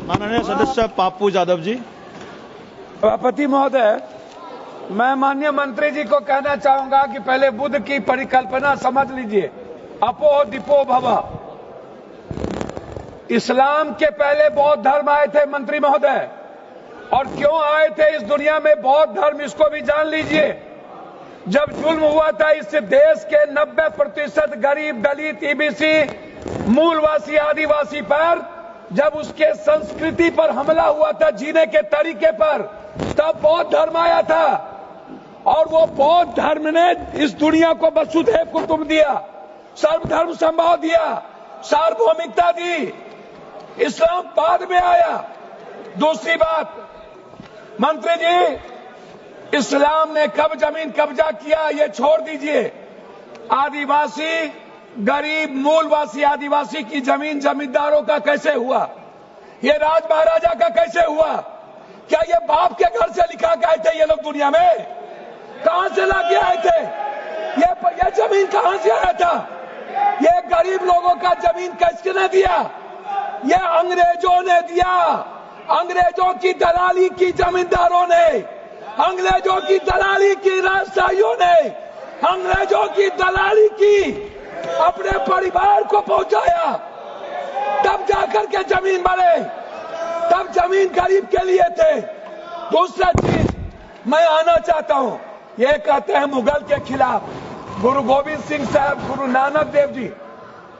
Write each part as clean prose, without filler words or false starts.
माननीय सदस्य पाप्पू यादव जी। सभापति महोदय, मैं माननीय मंत्री जी को कहना चाहूंगा कि पहले बुद्ध की परिकल्पना समझ लीजिए, अपो दीपो भव। इस्लाम के पहले बौद्ध धर्म आए थे मंत्री महोदय, और क्यों आए थे इस दुनिया में बौद्ध धर्म, इसको भी जान लीजिए। जब जुल्म हुआ था इस देश के 90% गरीब, दलित, ईबीसी, मूलवासी, आदिवासी पर, जब उसके संस्कृति पर हमला हुआ था, जीने के तरीके पर, तब बौद्ध धर्म आया था। और वो बौद्ध धर्म ने इस दुनिया को वसुधैव कुटुंब दिया, सर्वधर्म समभाव दिया, सार्वभौमिकता दी। इस्लाम बाद में आया। दूसरी बात, मंत्री जी, इस्लाम ने कब जमीन कब्जा किया ये छोड़ दीजिए। आदिवासी, गरीब, मूलवासी आदिवासी की जमीन जमींदारों का कैसे हुआ? ये राज महाराजा का कैसे हुआ? क्या ये बाप के घर से लिखा के आए थे ये लोग दुनिया में? कहां से लाके आए थे? ये जमीन कहां से आया था? ये गरीब लोगों का जमीन किसने दिया? ये अंग्रेजों ने दिया। अंग्रेजों की दलाली की जमींदारों ने, अंग्रेजों की दलाली की राजशाहियों ने, अंग्रेजों की दलाली की अपने परिवार को पहुंचाया। तब जाकर के जमीन बने, तब जमीन गरीब के लिए थे। दूसरा चीज मैं आना चाहता हूं, ये कहते हैं मुगल के खिलाफ। गुरु गोविंद सिंह साहब, गुरु नानक देव जी,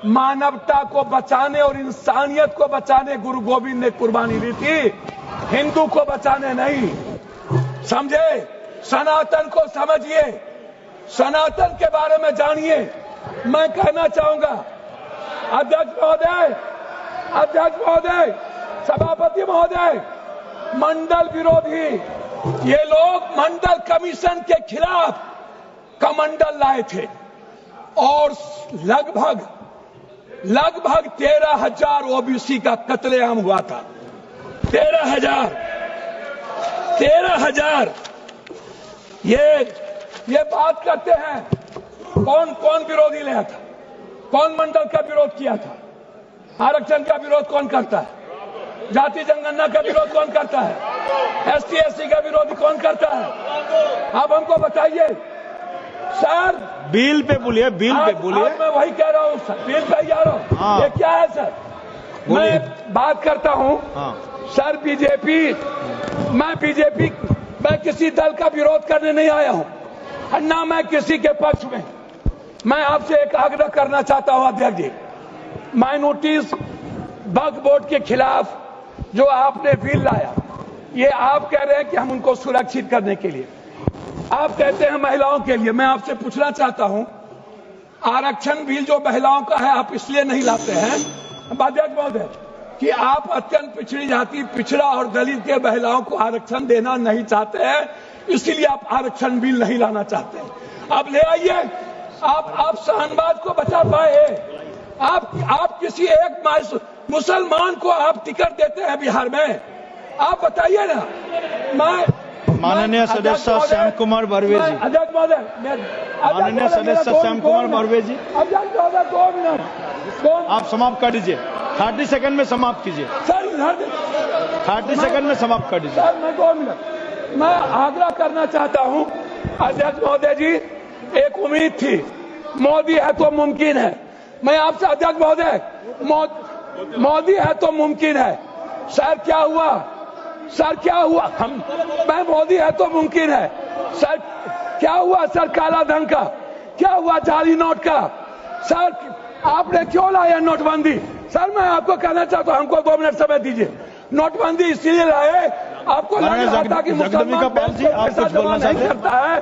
मानवता को बचाने और इंसानियत को बचाने गुरु गोविंद ने कुर्बानी दी थी, हिंदू को बचाने नहीं। समझे? सनातन को समझिए, सनातन के बारे में जानिए। मैं कहना चाहूंगा, अध्यक्ष महोदय, सभापति महोदय, मंडल विरोधी ये लोग मंडल कमीशन के खिलाफ कमंडल लाए थे, और लगभग 13,000 ओबीसी का कत्लेआम हुआ था। 13,000। ये बात करते हैं, कौन विरोधी लाया था? कौन मंडल का विरोध किया था? आरक्षण का विरोध कौन करता है? जाति जनगणना का विरोध कौन करता है? ST SC का विरोध कौन करता है? आप हमको बताइए सर। बिल पे बोलिए, बिल पे बोलिए। मैं वही कह रहा हूँ सर, बिल पे ही आ रहा हूँ। हाँ। ये क्या है सर? मैं बात करता हूँ। हाँ। सर मैं किसी दल का विरोध करने नहीं आया हूँ, ना मैं किसी के पक्ष में। मैं आपसे एक आग्रह करना चाहता हूँ अध्यक्ष जी, माइनॉरिटीज वक्फ बोर्ड के खिलाफ जो आपने बिल लाया, ये आप कह रहे हैं कि हम उनको सुरक्षित करने के लिए, आप कहते हैं महिलाओं के लिए। मैं आपसे पूछना चाहता हूं, आरक्षण बिल जो महिलाओं का है आप इसलिए नहीं लाते हैं अध्यक्ष महोदय कि आप अत्यंत पिछड़ी जाति, पिछड़ा और दलित के महिलाओं को आरक्षण देना नहीं चाहते हैं, इसीलिए आप आरक्षण बिल नहीं लाना चाहते हैं। अब ले आइए। आप शाहनवाज को बचा पाए? आप किसी एक मुसलमान को आप टिकट देते हैं बिहार में? आप बताइए ना। माननीय सदस्य श्याम कुमार बर्वे जी। अध्यक्ष महोदय, माननीय सदस्य श्याम कुमार बर्वे जी, अध्यक्ष महोदय 2 मिनट आप समाप्त कर दीजिए। 30 सेकंड में समाप्त कीजिए सर। 30 सेकंड में समाप्त कर दीजिए सर। मैं 2 मिनट मैं आग्रह करना चाहता हूं अध्यक्ष महोदय जी, एक उम्मीद थी, मोदी है तो मुमकिन है। मैं आपसे अध्यक्ष महोदय, मोदी है तो मुमकिन है। सर क्या हुआ? मैं मोदी है तो मुमकिन है। सर क्या हुआ? सर काला धन का क्या हुआ? जाली नोट का? सर आपने क्यों लाया नोटबंदी? सर मैं आपको कहना चाहता हूं, हमको 2 मिनट समय दीजिए। नोटबंदी इसलिए लाए, आपको लग रहा था कि मुसलमान जगदम्बिका पाल जी, आप कुछ बोलना चाहते हैं? करता है।